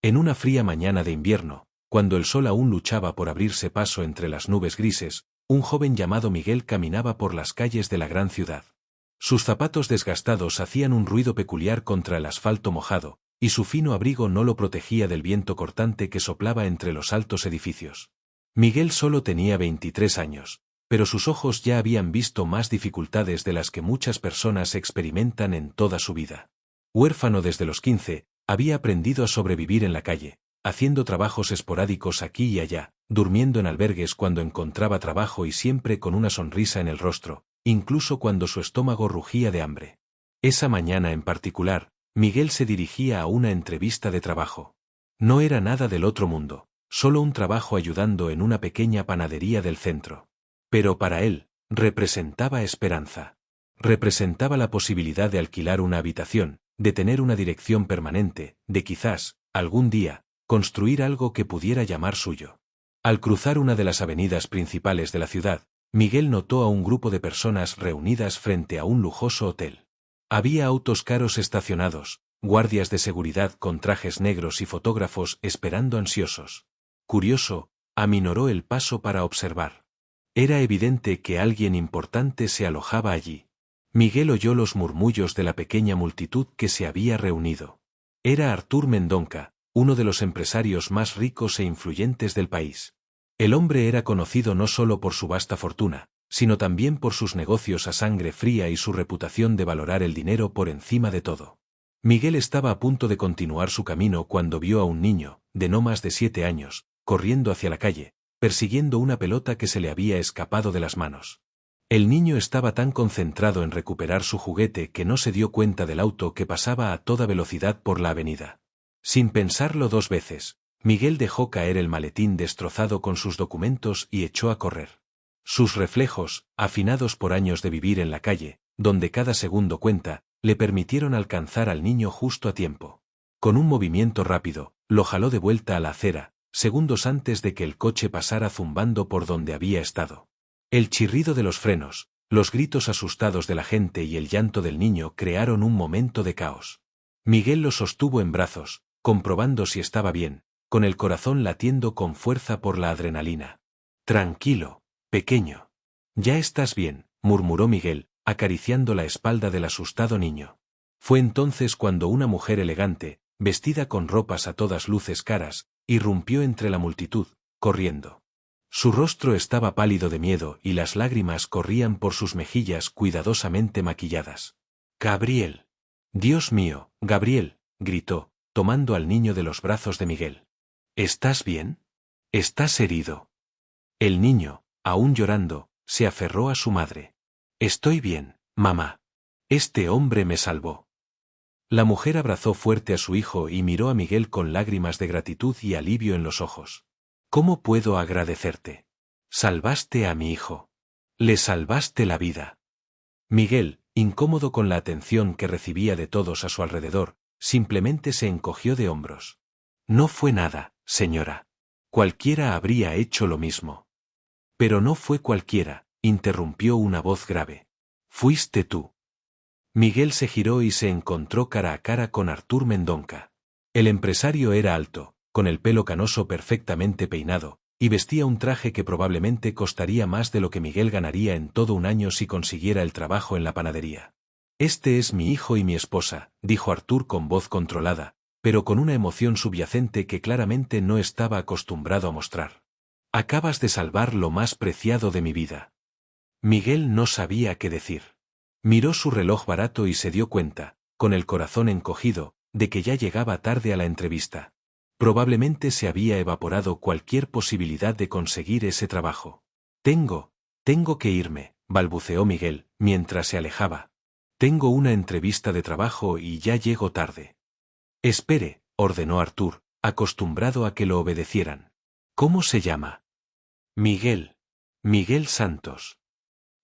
En una fría mañana de invierno, cuando el sol aún luchaba por abrirse paso entre las nubes grises, un joven llamado Miguel caminaba por las calles de la gran ciudad. Sus zapatos desgastados hacían un ruido peculiar contra el asfalto mojado, y su fino abrigo no lo protegía del viento cortante que soplaba entre los altos edificios. Miguel solo tenía 23 años, pero sus ojos ya habían visto más dificultades de las que muchas personas experimentan en toda su vida. Huérfano desde los 15, había aprendido a sobrevivir en la calle, haciendo trabajos esporádicos aquí y allá, durmiendo en albergues cuando encontraba trabajo y siempre con una sonrisa en el rostro, incluso cuando su estómago rugía de hambre. Esa mañana en particular, Miguel se dirigía a una entrevista de trabajo. No era nada del otro mundo, solo un trabajo ayudando en una pequeña panadería del centro. Pero para él, representaba esperanza. Representaba la posibilidad de alquilar una habitación, de tener una dirección permanente, de quizás, algún día, construir algo que pudiera llamar suyo. Al cruzar una de las avenidas principales de la ciudad, Miguel notó a un grupo de personas reunidas frente a un lujoso hotel. Había autos caros estacionados, guardias de seguridad con trajes negros y fotógrafos esperando ansiosos. Curioso, aminoró el paso para observar. Era evidente que alguien importante se alojaba allí. Miguel oyó los murmullos de la pequeña multitud que se había reunido. Era Artur Mendonca, uno de los empresarios más ricos e influyentes del país. El hombre era conocido no solo por su vasta fortuna, sino también por sus negocios a sangre fría y su reputación de valorar el dinero por encima de todo. Miguel estaba a punto de continuar su camino cuando vio a un niño, de no más de 7 años, corriendo hacia la calle, persiguiendo una pelota que se le había escapado de las manos. El niño estaba tan concentrado en recuperar su juguete que no se dio cuenta del auto que pasaba a toda velocidad por la avenida. Sin pensarlo 2 veces, Miguel dejó caer el maletín destrozado con sus documentos y echó a correr. Sus reflejos, afinados por años de vivir en la calle, donde cada segundo cuenta, le permitieron alcanzar al niño justo a tiempo. Con un movimiento rápido, lo jaló de vuelta a la acera, segundos antes de que el coche pasara zumbando por donde había estado. El chirrido de los frenos, los gritos asustados de la gente y el llanto del niño crearon un momento de caos. Miguel lo sostuvo en brazos, comprobando si estaba bien, con el corazón latiendo con fuerza por la adrenalina. «Tranquilo, pequeño. Ya estás bien», murmuró Miguel, acariciando la espalda del asustado niño. Fue entonces cuando una mujer elegante, vestida con ropas a todas luces caras, irrumpió entre la multitud, corriendo. Su rostro estaba pálido de miedo y las lágrimas corrían por sus mejillas cuidadosamente maquilladas. «Gabriel. Dios mío, Gabriel», gritó, tomando al niño de los brazos de Miguel. «¿Estás bien? ¿Estás herido?» El niño, aún llorando, se aferró a su madre. «Estoy bien, mamá. Este hombre me salvó». La mujer abrazó fuerte a su hijo y miró a Miguel con lágrimas de gratitud y alivio en los ojos. «¿Cómo puedo agradecerte? Salvaste a mi hijo. Le salvaste la vida». Miguel, incómodo con la atención que recibía de todos a su alrededor, simplemente se encogió de hombros. «No fue nada, señora. Cualquiera habría hecho lo mismo». «Pero no fue cualquiera», interrumpió una voz grave. «Fuiste tú». Miguel se giró y se encontró cara a cara con Artur Mendonca. El empresario era alto, con el pelo canoso perfectamente peinado, y vestía un traje que probablemente costaría más de lo que Miguel ganaría en todo un año si consiguiera el trabajo en la panadería. «Este es mi hijo y mi esposa», dijo Artur con voz controlada, pero con una emoción subyacente que claramente no estaba acostumbrado a mostrar. «Acabas de salvar lo más preciado de mi vida». Miguel no sabía qué decir. Miró su reloj barato y se dio cuenta, con el corazón encogido, de que ya llegaba tarde a la entrevista. Probablemente se había evaporado cualquier posibilidad de conseguir ese trabajo. Tengo que irme», balbuceó Miguel, mientras se alejaba. «Tengo una entrevista de trabajo y ya llego tarde». «Espere», ordenó Artur, acostumbrado a que lo obedecieran. «¿Cómo se llama?» «Miguel. Miguel Santos».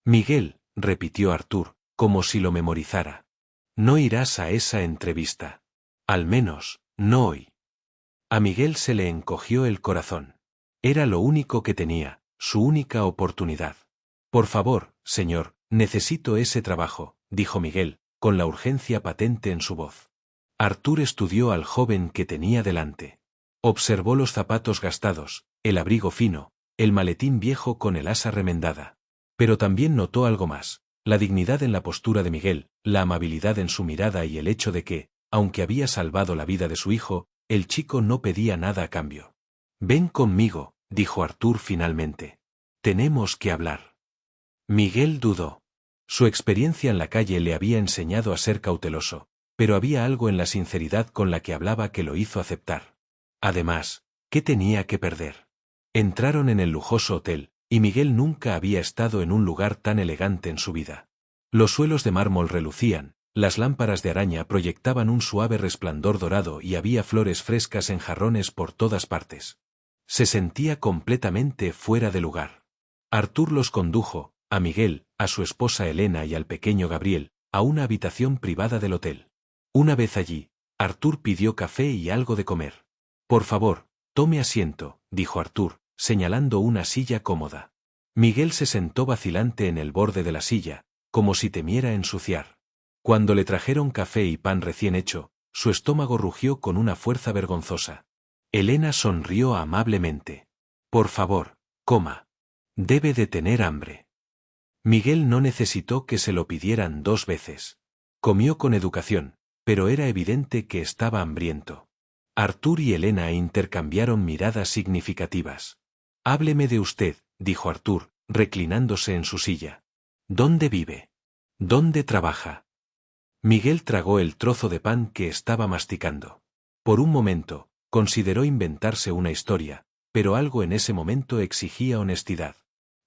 «Miguel», repitió Artur, como si lo memorizara. «No irás a esa entrevista. Al menos, no hoy». A Miguel se le encogió el corazón. Era lo único que tenía, su única oportunidad. «Por favor, señor, necesito ese trabajo», dijo Miguel, con la urgencia patente en su voz. Artur estudió al joven que tenía delante. Observó los zapatos gastados, el abrigo fino, el maletín viejo con el asa remendada. Pero también notó algo más, la dignidad en la postura de Miguel, la amabilidad en su mirada y el hecho de que, aunque había salvado la vida de su hijo, el chico no pedía nada a cambio. «Ven conmigo», dijo Artur finalmente. «Tenemos que hablar». Miguel dudó. Su experiencia en la calle le había enseñado a ser cauteloso, pero había algo en la sinceridad con la que hablaba que lo hizo aceptar. Además, ¿qué tenía que perder? Entraron en el lujoso hotel, y Miguel nunca había estado en un lugar tan elegante en su vida. Los suelos de mármol relucían, las lámparas de araña proyectaban un suave resplandor dorado y había flores frescas en jarrones por todas partes. Se sentía completamente fuera de lugar. Artur los condujo, a Miguel, a su esposa Elena y al pequeño Gabriel, a una habitación privada del hotel. Una vez allí, Artur pidió café y algo de comer. «Por favor, tome asiento», dijo Artur, señalando una silla cómoda. Miguel se sentó vacilante en el borde de la silla, como si temiera ensuciar. Cuando le trajeron café y pan recién hecho, su estómago rugió con una fuerza vergonzosa. Elena sonrió amablemente. «Por favor, coma. Debe de tener hambre». Miguel no necesitó que se lo pidieran 2 veces. Comió con educación, pero era evidente que estaba hambriento. Artur y Elena intercambiaron miradas significativas. «Hábleme de usted», dijo Artur, reclinándose en su silla. «¿Dónde vive? ¿Dónde trabaja?» Miguel tragó el trozo de pan que estaba masticando. Por un momento, consideró inventarse una historia, pero algo en ese momento exigía honestidad.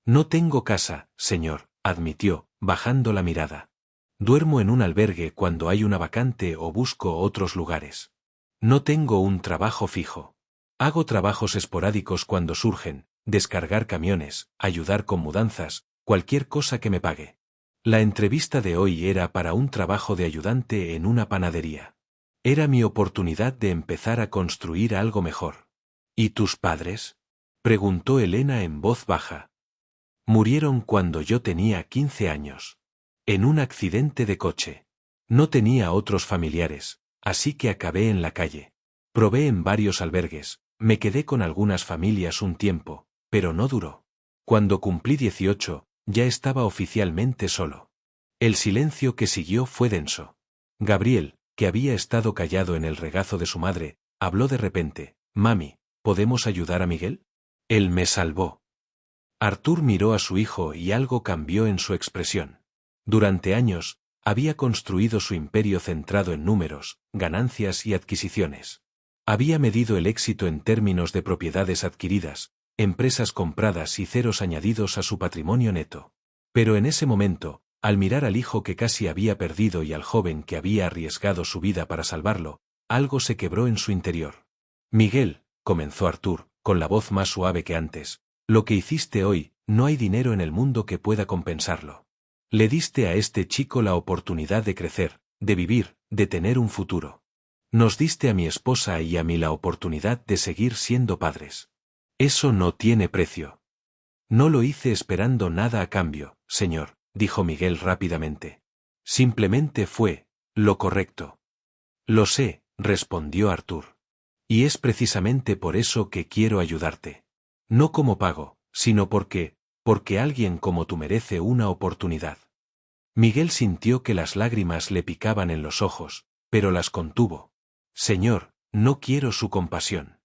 «No tengo casa, señor», admitió, bajando la mirada. «Duermo en un albergue cuando hay una vacante o busco otros lugares. No tengo un trabajo fijo. Hago trabajos esporádicos cuando surgen, descargar camiones, ayudar con mudanzas, cualquier cosa que me pague. La entrevista de hoy era para un trabajo de ayudante en una panadería. Era mi oportunidad de empezar a construir algo mejor». «¿Y tus padres?», preguntó Elena en voz baja. «Murieron cuando yo tenía 15 años. En un accidente de coche. No tenía otros familiares, así que acabé en la calle. Probé en varios albergues, me quedé con algunas familias un tiempo, pero no duró. Cuando cumplí 18, ya estaba oficialmente solo». El silencio que siguió fue denso. Gabriel, que había estado callado en el regazo de su madre, habló de repente. «Mami, ¿podemos ayudar a Miguel? Él me salvó». Artur miró a su hijo y algo cambió en su expresión. Durante años, había construido su imperio centrado en números, ganancias y adquisiciones. Había medido el éxito en términos de propiedades adquiridas, empresas compradas y ceros añadidos a su patrimonio neto. Pero en ese momento, al mirar al hijo que casi había perdido y al joven que había arriesgado su vida para salvarlo, algo se quebró en su interior. «Miguel», comenzó Artur, con la voz más suave que antes, «lo que hiciste hoy, no hay dinero en el mundo que pueda compensarlo. Le diste a este chico la oportunidad de crecer, de vivir, de tener un futuro. Nos diste a mi esposa y a mí la oportunidad de seguir siendo padres. Eso no tiene precio». «No lo hice esperando nada a cambio, señor», dijo Miguel rápidamente. «Simplemente fue lo correcto». «Lo sé», respondió Artur. «Y es precisamente por eso que quiero ayudarte. No como pago, sino porque alguien como tú merece una oportunidad». Miguel sintió que las lágrimas le picaban en los ojos, pero las contuvo. «Señor, no quiero su compasión».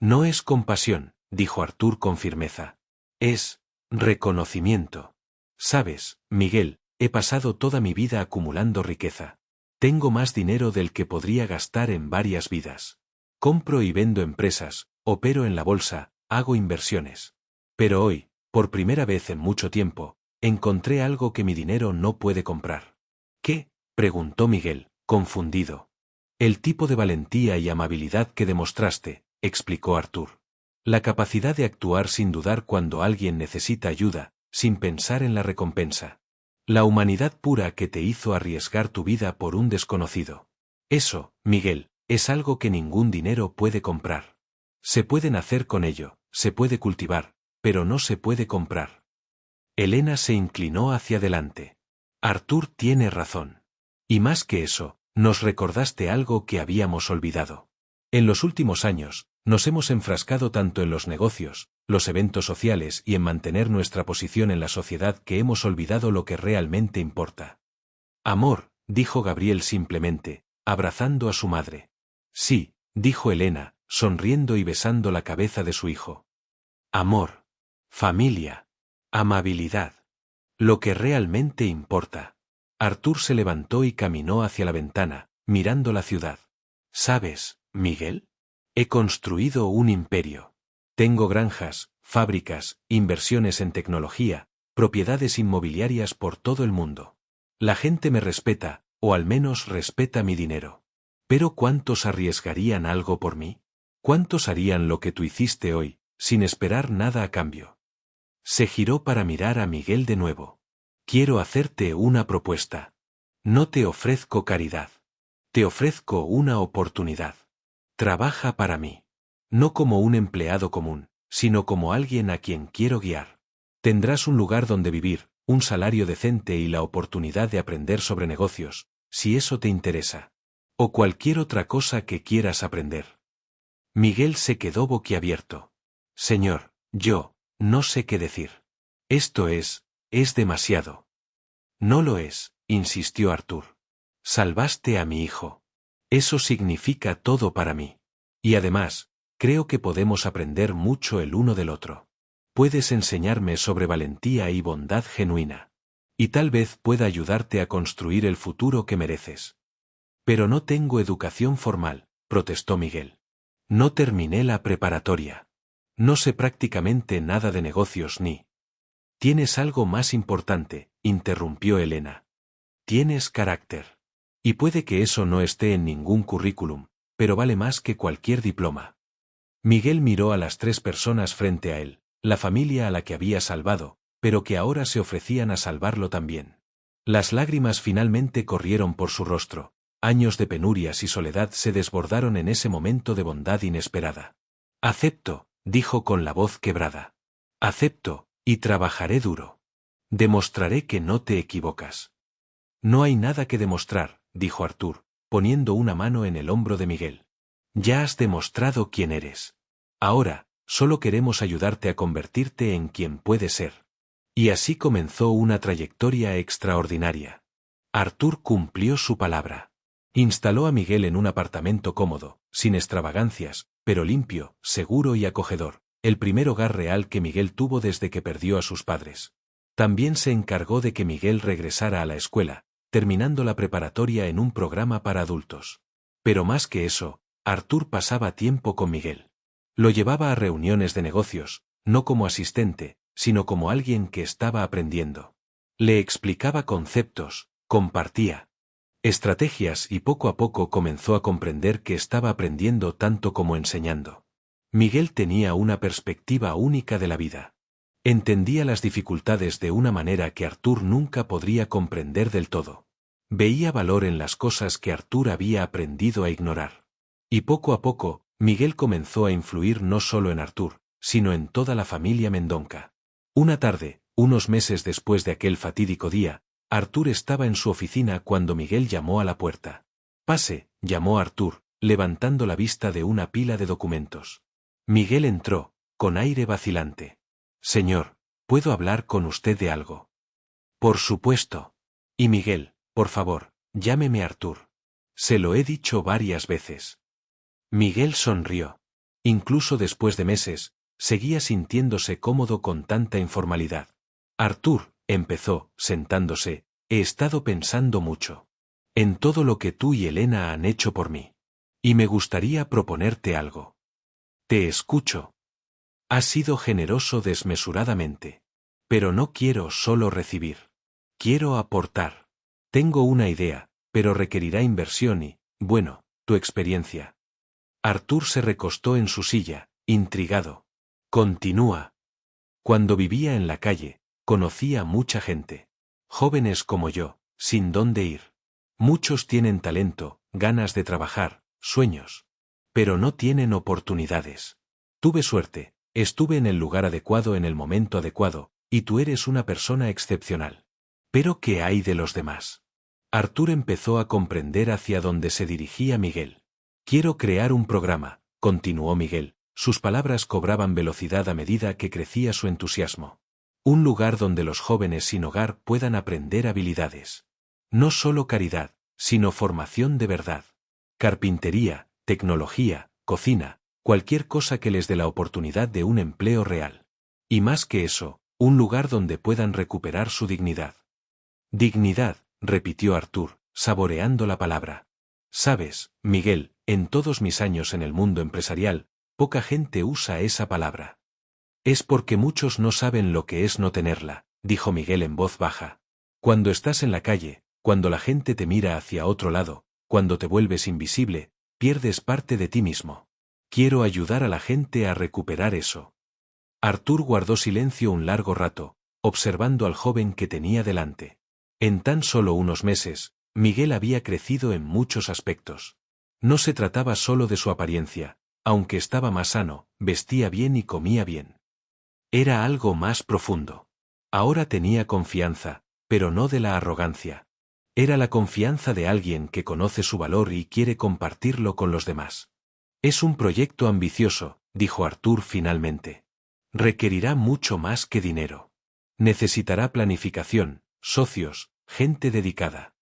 «No es compasión», dijo Artur con firmeza. «Es reconocimiento. Sabes, Miguel, he pasado toda mi vida acumulando riqueza. Tengo más dinero del que podría gastar en varias vidas. Compro y vendo empresas, opero en la bolsa, hago inversiones. Pero hoy, por primera vez en mucho tiempo, encontré algo que mi dinero no puede comprar». «¿Qué?», preguntó Miguel, confundido. «El tipo de valentía y amabilidad que demostraste», explicó Artur. «La capacidad de actuar sin dudar cuando alguien necesita ayuda, sin pensar en la recompensa. La humanidad pura que te hizo arriesgar tu vida por un desconocido. Eso, Miguel, es algo que ningún dinero puede comprar. Se puede nacer con ello, se puede cultivar, pero no se puede comprar». Elena se inclinó hacia adelante. «Artur tiene razón. Y más que eso, nos recordaste algo que habíamos olvidado. En los últimos años, Nos hemos enfrascado tanto en los negocios, los eventos sociales y en mantener nuestra posición en la sociedad que hemos olvidado lo que realmente importa. Amor, dijo Gabriel simplemente, abrazando a su madre. Sí, dijo Elena, sonriendo y besando la cabeza de su hijo. Amor. Familia. Amabilidad. Lo que realmente importa. Arthur se levantó y caminó hacia la ventana, mirando la ciudad. ¿Sabes, Miguel? He construido un imperio. Tengo granjas, fábricas, inversiones en tecnología, propiedades inmobiliarias por todo el mundo. La gente me respeta, o al menos respeta mi dinero. Pero ¿cuántos arriesgarían algo por mí? ¿Cuántos harían lo que tú hiciste hoy, sin esperar nada a cambio? Se giró para mirar a Miguel de nuevo. Quiero hacerte una propuesta. No te ofrezco caridad. Te ofrezco una oportunidad. Trabaja para mí. No como un empleado común, sino como alguien a quien quiero guiar. Tendrás un lugar donde vivir, un salario decente y la oportunidad de aprender sobre negocios, si eso te interesa. O cualquier otra cosa que quieras aprender. Miguel se quedó boquiabierto. Señor, yo, no sé qué decir. Esto es demasiado. No lo es, insistió Arthur. Salvaste a mi hijo. Eso significa todo para mí. Y además, creo que podemos aprender mucho el uno del otro. Puedes enseñarme sobre valentía y bondad genuina. Y tal vez pueda ayudarte a construir el futuro que mereces. Pero no tengo educación formal, protestó Miguel. No terminé la preparatoria. No sé prácticamente nada de negocios ni... Tienes algo más importante, interrumpió Elena. Tienes carácter. Y puede que eso no esté en ningún currículum, pero vale más que cualquier diploma. Miguel miró a las 3 personas frente a él, la familia a la que había salvado, pero que ahora se ofrecían a salvarlo también. Las lágrimas finalmente corrieron por su rostro. Años de penurias y soledad se desbordaron en ese momento de bondad inesperada. Acepto, dijo con la voz quebrada. Acepto, y trabajaré duro. Demostraré que no te equivocas. No hay nada que demostrar, dijo Arthur, poniendo una mano en el hombro de Miguel. Ya has demostrado quién eres. Ahora, solo queremos ayudarte a convertirte en quien puedes ser. Y así comenzó una trayectoria extraordinaria. Arthur cumplió su palabra. Instaló a Miguel en un apartamento cómodo, sin extravagancias, pero limpio, seguro y acogedor, el primer hogar real que Miguel tuvo desde que perdió a sus padres. También se encargó de que Miguel regresara a la escuela, terminando la preparatoria en un programa para adultos. Pero más que eso, Arthur pasaba tiempo con Miguel. Lo llevaba a reuniones de negocios, no como asistente, sino como alguien que estaba aprendiendo. Le explicaba conceptos, compartía estrategias y poco a poco comenzó a comprender que estaba aprendiendo tanto como enseñando. Miguel tenía una perspectiva única de la vida. Entendía las dificultades de una manera que Arthur nunca podría comprender del todo. Veía valor en las cosas que Arthur había aprendido a ignorar. Y poco a poco, Miguel comenzó a influir no solo en Arthur, sino en toda la familia Mendonca. Una tarde, unos meses después de aquel fatídico día, Arthur estaba en su oficina cuando Miguel llamó a la puerta. Pase, llamó Arthur, levantando la vista de una pila de documentos. Miguel entró, con aire vacilante. Señor, ¿puedo hablar con usted de algo? Por supuesto. Y Miguel, por favor, llámeme Arthur. Se lo he dicho varias veces. Miguel sonrió. Incluso después de meses, seguía sintiéndose cómodo con tanta informalidad. Arthur, empezó, sentándose, he estado pensando mucho. En todo lo que tú y Elena han hecho por mí. Y me gustaría proponerte algo. Te escucho. Has sido generoso desmesuradamente. Pero no quiero solo recibir. Quiero aportar. Tengo una idea, pero requerirá inversión y, bueno, tu experiencia. Arthur se recostó en su silla, intrigado. Continúa. Cuando vivía en la calle, conocía mucha gente. Jóvenes como yo, sin dónde ir. Muchos tienen talento, ganas de trabajar, sueños. Pero no tienen oportunidades. Tuve suerte, estuve en el lugar adecuado en el momento adecuado, y tú eres una persona excepcional. Pero ¿qué hay de los demás? Arthur empezó a comprender hacia dónde se dirigía Miguel. Quiero crear un programa, continuó Miguel, sus palabras cobraban velocidad a medida que crecía su entusiasmo. Un lugar donde los jóvenes sin hogar puedan aprender habilidades. No solo caridad, sino formación de verdad. Carpintería, tecnología, cocina, cualquier cosa que les dé la oportunidad de un empleo real. Y más que eso, un lugar donde puedan recuperar su dignidad. Dignidad, repitió Artur, saboreando la palabra. Sabes, Miguel, en todos mis años en el mundo empresarial, poca gente usa esa palabra. Es porque muchos no saben lo que es no tenerla, dijo Miguel en voz baja. Cuando estás en la calle, cuando la gente te mira hacia otro lado, cuando te vuelves invisible, pierdes parte de ti mismo. Quiero ayudar a la gente a recuperar eso. Artur guardó silencio un largo rato, observando al joven que tenía delante. En tan solo unos meses, Miguel había crecido en muchos aspectos. No se trataba solo de su apariencia, aunque estaba más sano, vestía bien y comía bien. Era algo más profundo. Ahora tenía confianza, pero no de la arrogancia. Era la confianza de alguien que conoce su valor y quiere compartirlo con los demás. Es un proyecto ambicioso, dijo Artur finalmente. Requerirá mucho más que dinero. Necesitará planificación, socios, gente dedicada.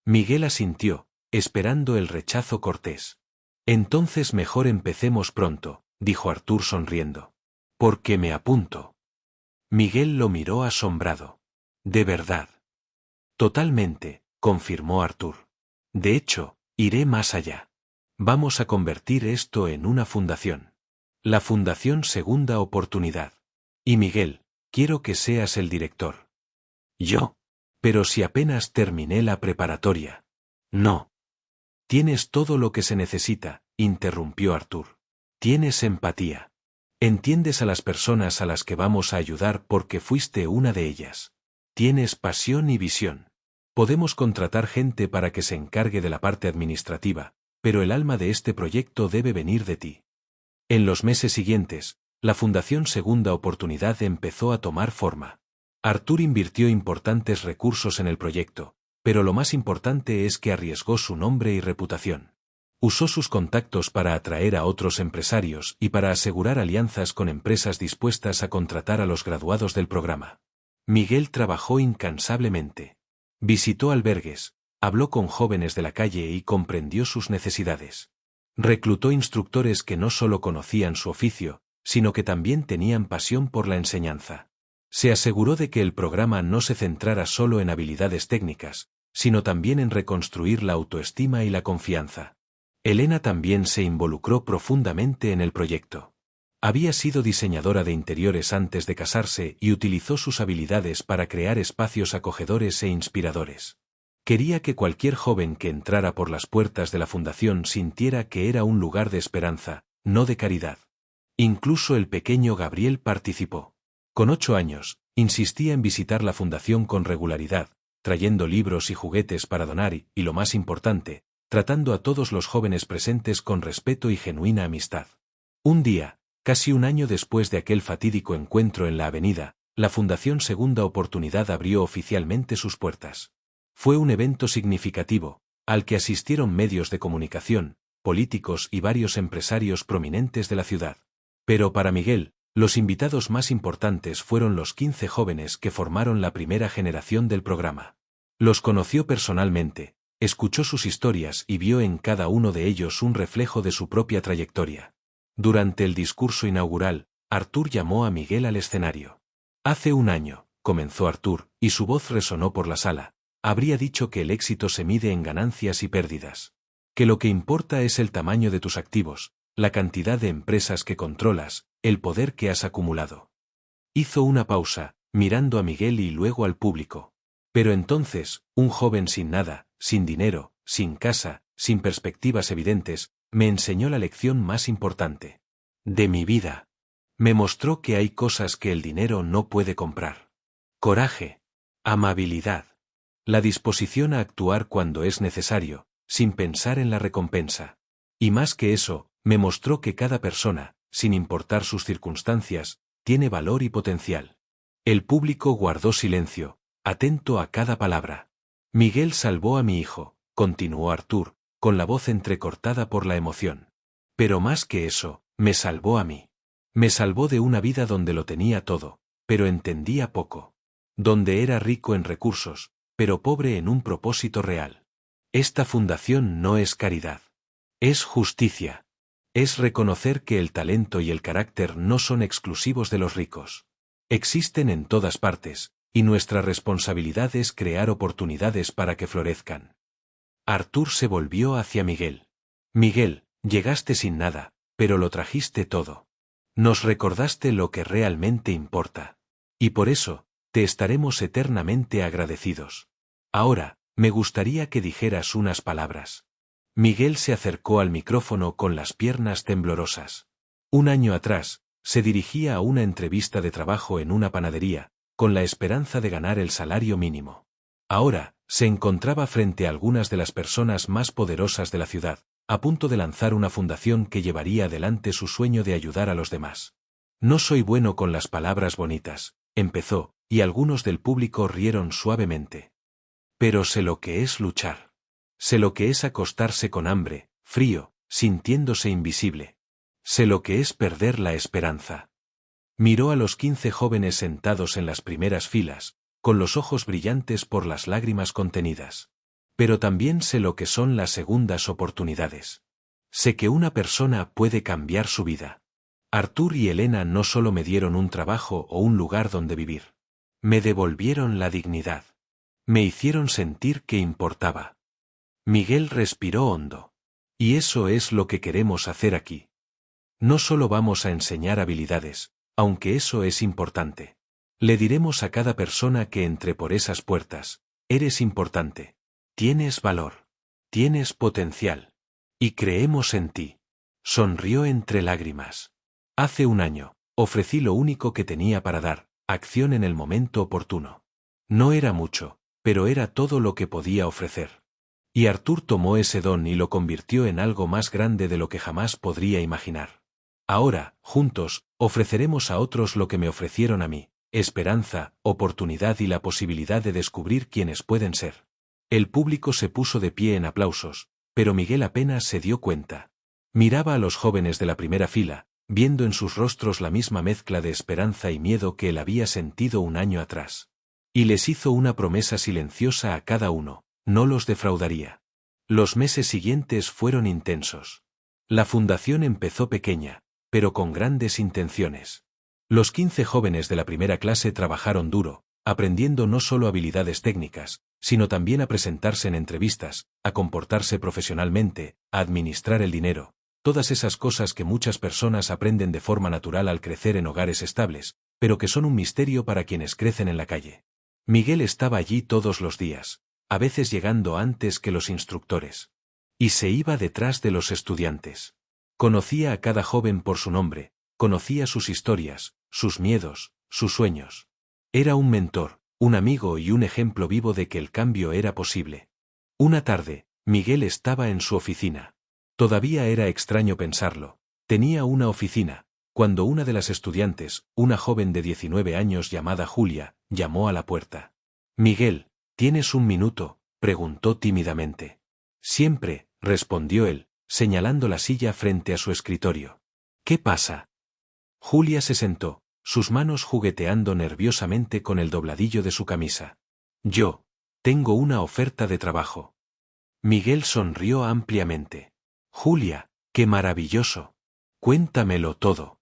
Miguel asintió, esperando el rechazo cortés. Entonces mejor empecemos pronto, dijo Artur sonriendo. Porque me apunto. Miguel lo miró asombrado. ¿De verdad? Totalmente, confirmó Artur. De hecho, iré más allá. Vamos a convertir esto en una fundación. La Fundación Segunda Oportunidad. Y Miguel, quiero que seas el director. ¿Yo? Pero si apenas terminé la preparatoria. No. Tienes todo lo que se necesita, interrumpió Artur. Tienes empatía. Entiendes a las personas a las que vamos a ayudar porque fuiste una de ellas. Tienes pasión y visión. Podemos contratar gente para que se encargue de la parte administrativa, pero el alma de este proyecto debe venir de ti. En los meses siguientes, la Fundación Segunda Oportunidad empezó a tomar forma. Artur invirtió importantes recursos en el proyecto, pero lo más importante es que arriesgó su nombre y reputación. Usó sus contactos para atraer a otros empresarios y para asegurar alianzas con empresas dispuestas a contratar a los graduados del programa. Miguel trabajó incansablemente. Visitó albergues, habló con jóvenes de la calle y comprendió sus necesidades. Reclutó instructores que no solo conocían su oficio, sino que también tenían pasión por la enseñanza. Se aseguró de que el programa no se centrara solo en habilidades técnicas, sino también en reconstruir la autoestima y la confianza. Elena también se involucró profundamente en el proyecto. Había sido diseñadora de interiores antes de casarse y utilizó sus habilidades para crear espacios acogedores e inspiradores. Quería que cualquier joven que entrara por las puertas de la fundación sintiera que era un lugar de esperanza, no de caridad. Incluso el pequeño Gabriel participó. Con 8 años, insistía en visitar la fundación con regularidad, trayendo libros y juguetes para donar y, lo más importante, tratando a todos los jóvenes presentes con respeto y genuina amistad. Un día, casi un año después de aquel fatídico encuentro en la avenida, la Fundación Segunda Oportunidad abrió oficialmente sus puertas. Fue un evento significativo, al que asistieron medios de comunicación, políticos y varios empresarios prominentes de la ciudad. Pero para Miguel, los invitados más importantes fueron los 15 jóvenes que formaron la primera generación del programa. Los conoció personalmente, escuchó sus historias y vio en cada uno de ellos un reflejo de su propia trayectoria. Durante el discurso inaugural, Artur llamó a Miguel al escenario. Hace un año, comenzó Artur, y su voz resonó por la sala, habría dicho que el éxito se mide en ganancias y pérdidas. Que lo que importa es el tamaño de tus activos, la cantidad de empresas que controlas, el poder que has acumulado. Hizo una pausa, mirando a Miguel y luego al público. Pero entonces, un joven sin nada, sin dinero, sin casa, sin perspectivas evidentes, me enseñó la lección más importante de mi vida. Me mostró que hay cosas que el dinero no puede comprar. Coraje, amabilidad, la disposición a actuar cuando es necesario, sin pensar en la recompensa. Y más que eso, me mostró que cada persona, sin importar sus circunstancias, tiene valor y potencial. El público guardó silencio, atento a cada palabra. Miguel salvó a mi hijo, continuó Artur, con la voz entrecortada por la emoción. Pero más que eso, Me salvó a mí. Me salvó de una vida donde lo tenía todo, pero entendía poco. Donde era rico en recursos, pero pobre en un propósito real. Esta fundación no es caridad. Es justicia. Es reconocer que el talento y el carácter no son exclusivos de los ricos. Existen en todas partes, y nuestra responsabilidad es crear oportunidades para que florezcan. Artur se volvió hacia Miguel. Miguel, llegaste sin nada, pero lo trajiste todo. Nos recordaste lo que realmente importa. Y por eso, te estaremos eternamente agradecidos. Ahora, me gustaría que dijeras unas palabras. Miguel se acercó al micrófono con las piernas temblorosas. Un año atrás, se dirigía a una entrevista de trabajo en una panadería, con la esperanza de ganar el salario mínimo. Ahora, se encontraba frente a algunas de las personas más poderosas de la ciudad, a punto de lanzar una fundación que llevaría adelante su sueño de ayudar a los demás. No soy bueno con las palabras bonitas, empezó, y algunos del público rieron suavemente. Pero sé lo que es luchar. Sé lo que es acostarse con hambre, frío, sintiéndose invisible. Sé lo que es perder la esperanza. Miró a los 15 jóvenes sentados en las primeras filas, con los ojos brillantes por las lágrimas contenidas. Pero también sé lo que son las segundas oportunidades. Sé que una persona puede cambiar su vida. Artur y Elena no solo me dieron un trabajo o un lugar donde vivir. Me devolvieron la dignidad. Me hicieron sentir que importaba. Miguel respiró hondo. Y eso es lo que queremos hacer aquí. No solo vamos a enseñar habilidades, aunque eso es importante. Le diremos a cada persona que entre por esas puertas, eres importante. Tienes valor. Tienes potencial. Y creemos en ti. Sonrió entre lágrimas. Hace un año, ofrecí lo único que tenía para dar, acción en el momento oportuno. No era mucho, pero era todo lo que podía ofrecer. Y Artur tomó ese don y lo convirtió en algo más grande de lo que jamás podría imaginar. Ahora, juntos, ofreceremos a otros lo que me ofrecieron a mí, esperanza, oportunidad y la posibilidad de descubrir quiénes pueden ser. El público se puso de pie en aplausos, pero Miguel apenas se dio cuenta. Miraba a los jóvenes de la primera fila, viendo en sus rostros la misma mezcla de esperanza y miedo que él había sentido un año atrás. Y les hizo una promesa silenciosa a cada uno, no los defraudaría. Los meses siguientes fueron intensos. La fundación empezó pequeña, pero con grandes intenciones. Los 15 jóvenes de la primera clase trabajaron duro, aprendiendo no solo habilidades técnicas, sino también a presentarse en entrevistas, a comportarse profesionalmente, a administrar el dinero, todas esas cosas que muchas personas aprenden de forma natural al crecer en hogares estables, pero que son un misterio para quienes crecen en la calle. Miguel estaba allí todos los días, a veces llegando antes que los instructores. Y se iba detrás de los estudiantes. Conocía a cada joven por su nombre, conocía sus historias, sus miedos, sus sueños. Era un mentor, un amigo y un ejemplo vivo de que el cambio era posible. Una tarde, Miguel estaba en su oficina. Todavía era extraño pensarlo. Tenía una oficina, cuando una de las estudiantes, una joven de 19 años llamada Julia, llamó a la puerta. «Miguel, ¿tienes un minuto?», preguntó tímidamente. «Siempre», respondió él, señalando la silla frente a su escritorio. «¿Qué pasa?». Julia se sentó, sus manos jugueteando nerviosamente con el dobladillo de su camisa. «Yo tengo una oferta de trabajo». Miguel sonrió ampliamente. «Julia, qué maravilloso. Cuéntamelo todo».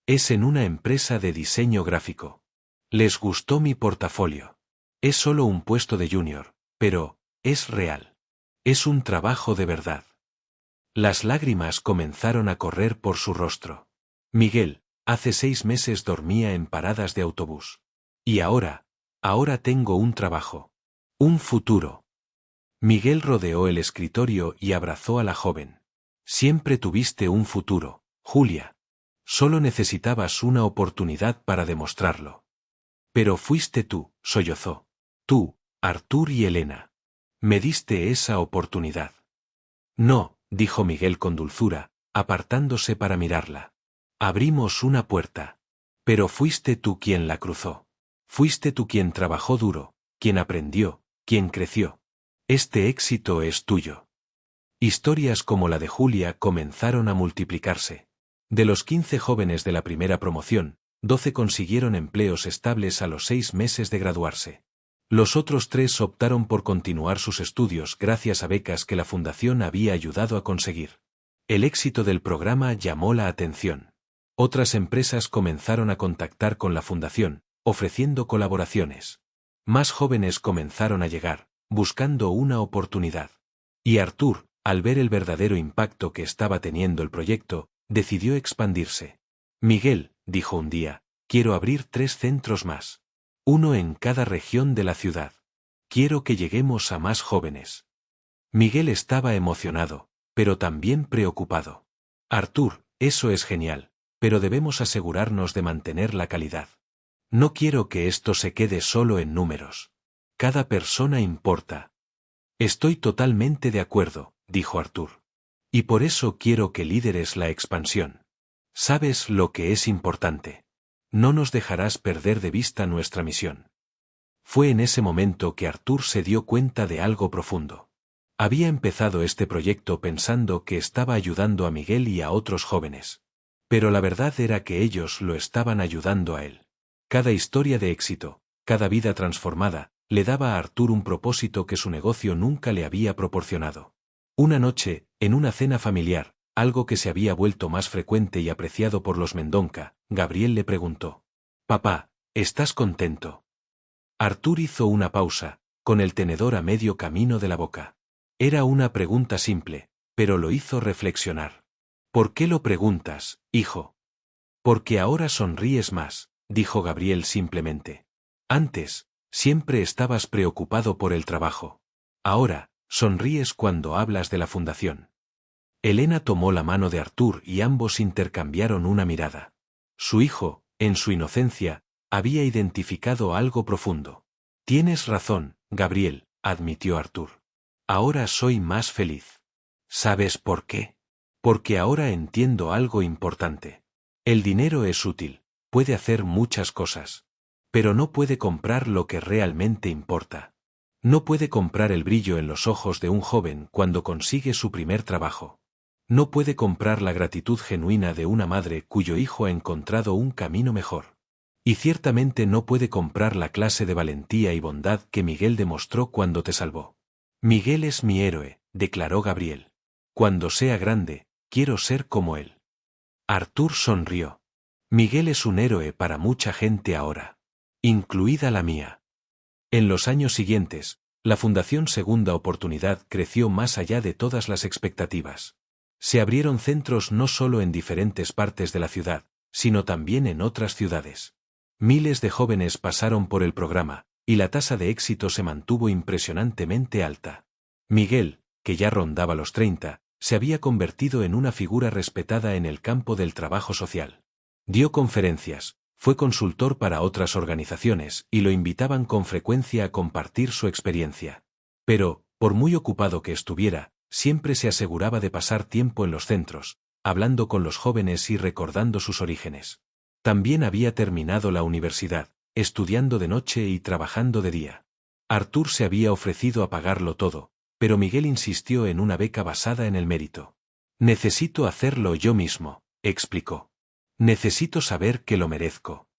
«Es en una empresa de diseño gráfico. Les gustó mi portafolio. Es solo un puesto de junior, pero es real. Es un trabajo de verdad». Las lágrimas comenzaron a correr por su rostro. Miguel, hace 6 meses dormía en paradas de autobús. Y ahora tengo un trabajo. Un futuro. Miguel rodeó el escritorio y abrazó a la joven. Siempre tuviste un futuro, Julia. Solo necesitabas una oportunidad para demostrarlo. Pero fuiste tú, sollozó. Tú, Artur y Elena. Me diste esa oportunidad. No, dijo Miguel con dulzura, apartándose para mirarla. Abrimos una puerta. Pero fuiste tú quien la cruzó. Fuiste tú quien trabajó duro, quien aprendió, quien creció. Este éxito es tuyo. Historias como la de Julia comenzaron a multiplicarse. De los 15 jóvenes de la primera promoción, 12 consiguieron empleos estables a los 6 meses de graduarse. Los otros 3 optaron por continuar sus estudios gracias a becas que la fundación había ayudado a conseguir. El éxito del programa llamó la atención. Otras empresas comenzaron a contactar con la fundación, ofreciendo colaboraciones. Más jóvenes comenzaron a llegar, buscando una oportunidad. Y Artur, al ver el verdadero impacto que estaba teniendo el proyecto, decidió expandirse. Miguel, dijo un día, quiero abrir 3 centros más. Uno en cada región de la ciudad. Quiero que lleguemos a más jóvenes. Miguel estaba emocionado, pero también preocupado. Artur, eso es genial, pero debemos asegurarnos de mantener la calidad. No quiero que esto se quede solo en números. Cada persona importa. Estoy totalmente de acuerdo, dijo Artur. Y por eso quiero que lideres la expansión. Sabes lo que es importante. No nos dejarás perder de vista nuestra misión. Fue en ese momento que Artur se dio cuenta de algo profundo. Había empezado este proyecto pensando que estaba ayudando a Miguel y a otros jóvenes. Pero la verdad era que ellos lo estaban ayudando a él. Cada historia de éxito, cada vida transformada, le daba a Artur un propósito que su negocio nunca le había proporcionado. Una noche, en una cena familiar, algo que se había vuelto más frecuente y apreciado por los Mendonca, Gabriel le preguntó: «Papá, ¿estás contento?». Artur hizo una pausa, con el tenedor a medio camino de la boca. Era una pregunta simple, pero lo hizo reflexionar. «¿Por qué lo preguntas, hijo?». «Porque ahora sonríes más», dijo Gabriel simplemente. «Antes, siempre estabas preocupado por el trabajo. Ahora, sonríes cuando hablas de la fundación». Elena tomó la mano de Artur y ambos intercambiaron una mirada. Su hijo, en su inocencia, había identificado algo profundo. «Tienes razón, Gabriel», admitió Artur. «Ahora soy más feliz». «¿Sabes por qué?». «Porque ahora entiendo algo importante. El dinero es útil, puede hacer muchas cosas. Pero no puede comprar lo que realmente importa. No puede comprar el brillo en los ojos de un joven cuando consigue su primer trabajo. No puede comprar la gratitud genuina de una madre cuyo hijo ha encontrado un camino mejor. Y ciertamente no puede comprar la clase de valentía y bondad que Miguel demostró cuando te salvó». «Miguel es mi héroe», declaró Gabriel. «Cuando sea grande, quiero ser como él». Artur sonrió. «Miguel es un héroe para mucha gente ahora. Incluida la mía». En los años siguientes, la Fundación Segunda Oportunidad creció más allá de todas las expectativas. Se abrieron centros no solo en diferentes partes de la ciudad, sino también en otras ciudades. Miles de jóvenes pasaron por el programa, y la tasa de éxito se mantuvo impresionantemente alta. Miguel, que ya rondaba los 30, se había convertido en una figura respetada en el campo del trabajo social. Dio conferencias, fue consultor para otras organizaciones y lo invitaban con frecuencia a compartir su experiencia. Pero, por muy ocupado que estuviera, siempre se aseguraba de pasar tiempo en los centros, hablando con los jóvenes y recordando sus orígenes. También había terminado la universidad, estudiando de noche y trabajando de día. Artur se había ofrecido a pagarlo todo, pero Miguel insistió en una beca basada en el mérito. «Necesito hacerlo yo mismo», explicó. «Necesito saber que lo merezco».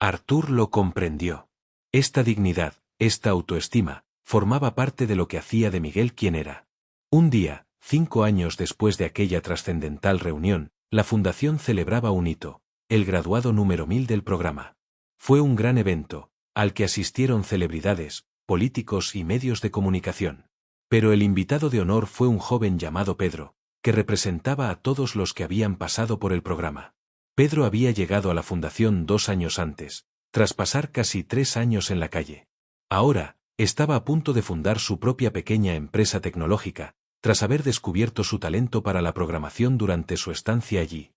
Artur lo comprendió. Esta dignidad, esta autoestima, formaba parte de lo que hacía de Miguel quien era. Un día, 5 años después de aquella trascendental reunión, la fundación celebraba un hito, el graduado número 1000 del programa. Fue un gran evento, al que asistieron celebridades, políticos y medios de comunicación. Pero el invitado de honor fue un joven llamado Pedro, que representaba a todos los que habían pasado por el programa. Pedro había llegado a la fundación 2 años antes, tras pasar casi 3 años en la calle. Ahora, estaba a punto de fundar su propia pequeña empresa tecnológica, tras haber descubierto su talento para la programación durante su estancia allí.